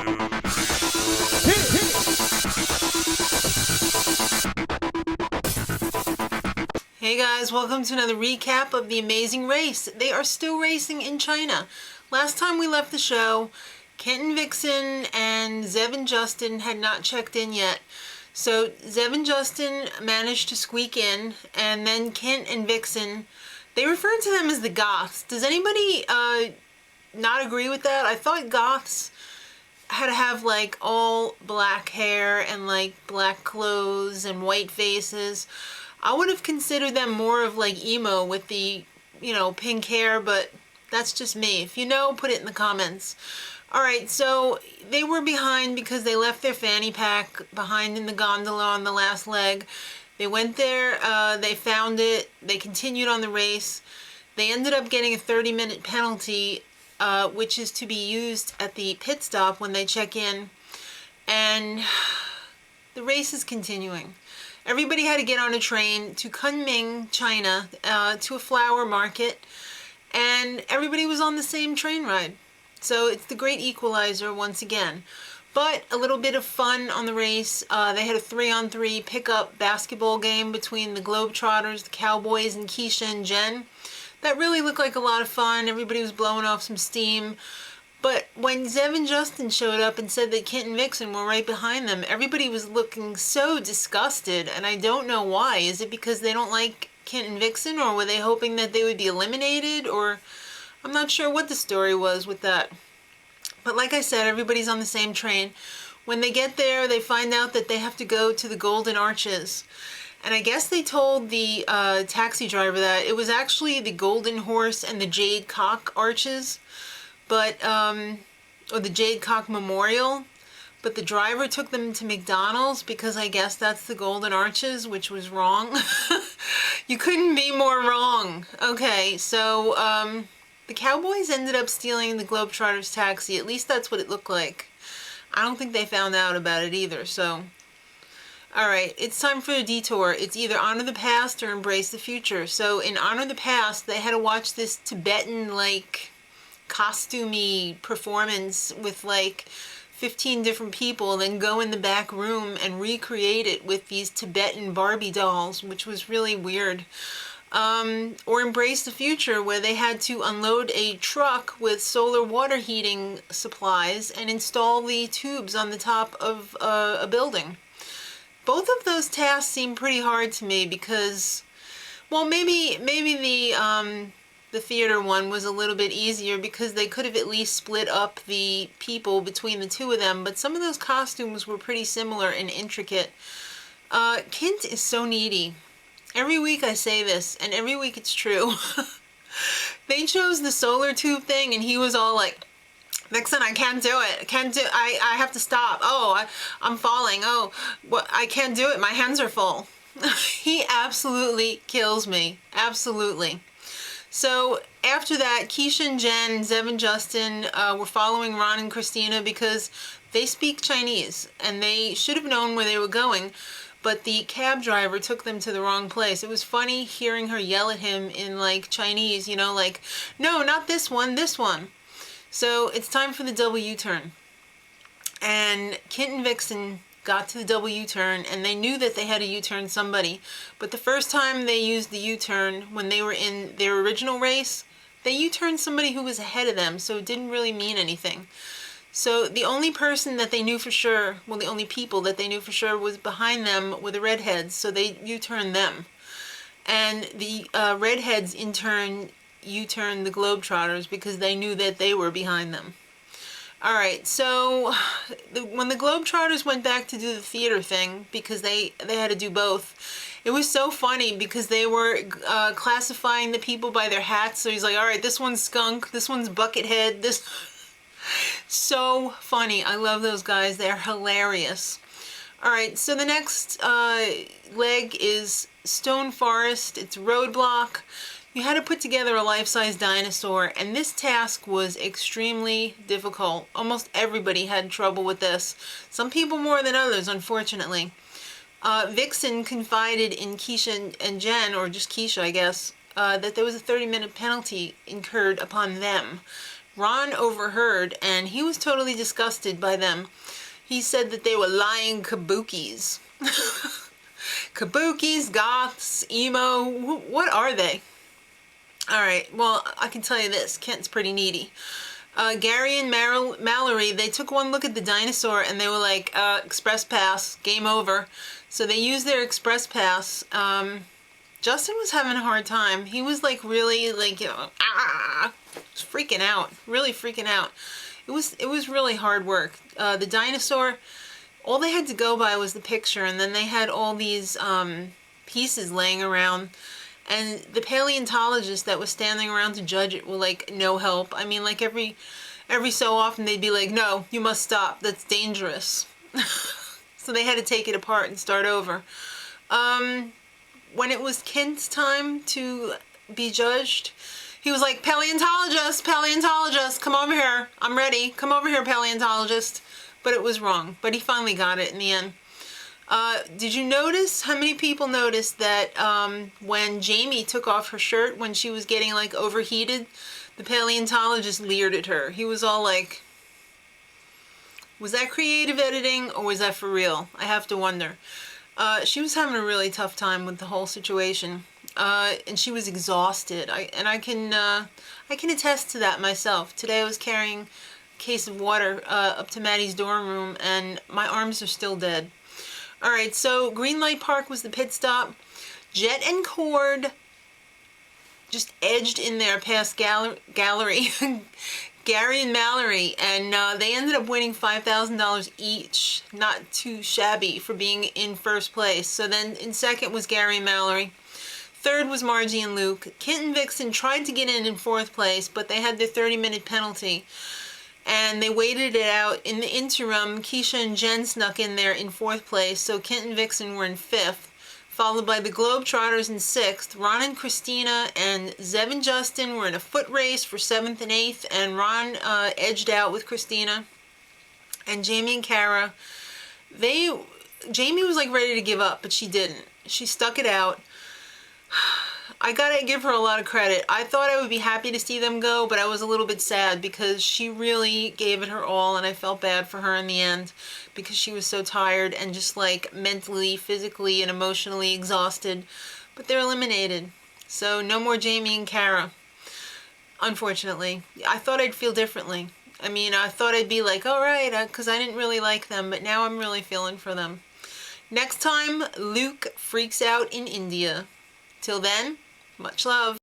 Hey guys, welcome to another recap of The Amazing Race. They are still racing in China. Last time we left the show, Kenton Vixen and Zev and Justin had not checked in yet. So Zev and Justin managed to squeak in, and then Kent and Vixen, they referred to them as the Goths. Does anybody not agree with that? I thought Goths had to have like all black hair and like black clothes and white faces. I would have considered them more of like emo with the, pink hair, but that's just me. If you know, put it in the comments. Alright, so they were behind because they left their fanny pack behind in the gondola on the last leg. They went there, they found it, they continued on the race. They ended up getting a 30-minute penalty, which is to be used at the pit stop when they check in. And the race is continuing. Everybody had to get on a train to Kunming, China, to a flower market, and everybody was on the same train ride. So it's the great equalizer once again. But a little bit of fun on the race. They had a 3-on-3 pickup basketball game between the Globetrotters, the Cowboys, and Keisha and Jen. That really looked like a lot of fun. Everybody was blowing off some steam. But when Zev and Justin showed up and said that Kent and Vixen were right behind them, everybody was looking so disgusted, and I don't know why. Is it because they don't like Kent and Vixen, or were they hoping that they would be eliminated, or I'm not sure what the story was with that. But like I said, everybody's on the same train. When they get there, they find out that they have to go to the Golden Arches. And I guess they told the taxi driver that it was actually the Golden Horse and the Jade Cock Arches. But, or the Jade Cock Memorial, but the driver took them to McDonald's because I guess that's the Golden Arches, which was wrong. You couldn't be more wrong. Okay, so, the Cowboys ended up stealing the Globetrotters taxi. At least that's what it looked like. I don't think they found out about it either, so. Alright, it's time for a detour. It's either honor the past or embrace the future. So in honor the past, they had to watch this Tibetan, costumey performance with 15 different people, then go in the back room and recreate it with these Tibetan Barbie dolls, which was really weird. Or embrace the future, where they had to unload a truck with solar water heating supplies and install the tubes on the top of a building. Both of those tasks seem pretty hard to me because, well, maybe the theater one was a little bit easier because they could have at least split up the people between the two of them, but some of those costumes were pretty similar and intricate. Kent is so needy. Every week I say this, and every week it's true. They chose the solar tube thing, and he was all like, Vixen, I can't do it. I have to stop. Oh, I'm falling. Oh, I can't do it. My hands are full. He absolutely kills me. Absolutely. So after that, Keisha and Jen, Zev and Justin were following Ron and Christina because they speak Chinese and they should have known where they were going, but the cab driver took them to the wrong place. It was funny hearing her yell at him in Chinese, no, not this one, this one. So it's time for the double U-turn. And Kent and Vixen got to the double U-turn, and they knew that they had to U-turn somebody. But the first time they used the U-turn, when they were in their original race, they U-turned somebody who was ahead of them, so it didn't really mean anything. So the only person that they knew for sure, well, the only people that they knew for sure was behind them were the redheads, so they U-turned them. And the redheads in turn U-turned the Globetrotters because they knew that they were behind them. Alright, so when the Globetrotters went back to do the theater thing, because they had to do both, it was so funny because they were classifying the people by their hats. So he's like, alright, this one's Skunk, this one's Buckethead, this... So funny. I love those guys. They're hilarious. Alright, so the next leg is Stone Forest. It's Roadblock. You had to put together a life-size dinosaur, and this task was extremely difficult. Almost everybody had trouble with this. Some people more than others, unfortunately. Vixen confided in Keisha and Jen, or just Keisha, I guess, that there was a 30-minute penalty incurred upon them. Ron overheard, and he was totally disgusted by them. He said that they were lying kabukis. Kabukis, goths, emo, what are they? Alright, well, I can tell you this, Kent's pretty needy. Gary and Mallory, they took one look at the dinosaur and they were like, express pass, game over. So they used their express pass. Justin was having a hard time. He was like really like, freaking out, really freaking out. It was really hard work. The dinosaur, all they had to go by was the picture, and then they had all these pieces laying around. And the paleontologist that was standing around to judge it were like no help. I mean, like every so often they'd be like, no, you must stop. That's dangerous. So they had to take it apart and start over. When it was Kent's time to be judged, he was like, paleontologist, paleontologist, come over here. I'm ready. Come over here, paleontologist. But it was wrong. But he finally got it in the end. Did you notice, how many people noticed that when Jamie took off her shirt when she was getting like overheated, the paleontologist leered at her. He was all like, was that creative editing or was that for real? I have to wonder. She was having a really tough time with the whole situation. And she was exhausted. I can attest to that myself. Today I was carrying a case of water up to Maddie's dorm room and my arms are still dead. Alright, so Greenlight Park was the pit stop. Jet and Cord just edged in there past Gallery, Gary and Mallory, and they ended up winning $5,000 each. Not too shabby for being in first place. So then in second was Gary and Mallory. Third was Margie and Luke. Kent and Vixen tried to get in fourth place, but they had their 30-minute penalty. And they waited it out. In the interim, Keisha and Jen snuck in there in fourth place, so Kent and Vixen were in fifth, followed by the Globetrotters in sixth. Ron and Christina and Zev and Justin were in a foot race for seventh and eighth, and Ron edged out with Christina. And Jamie and Kara, Jamie was like ready to give up, but she didn't. She stuck it out. I gotta give her a lot of credit. I thought I would be happy to see them go, but I was a little bit sad because she really gave it her all, and I felt bad for her in the end because she was so tired and just like mentally, physically, and emotionally exhausted. But they're eliminated. So no more Jamie and Kara, unfortunately. I thought I'd feel differently. I mean, I thought I'd be like, all right, because I didn't really like them, but now I'm really feeling for them. Next time, Luke freaks out in India. Till then, much love.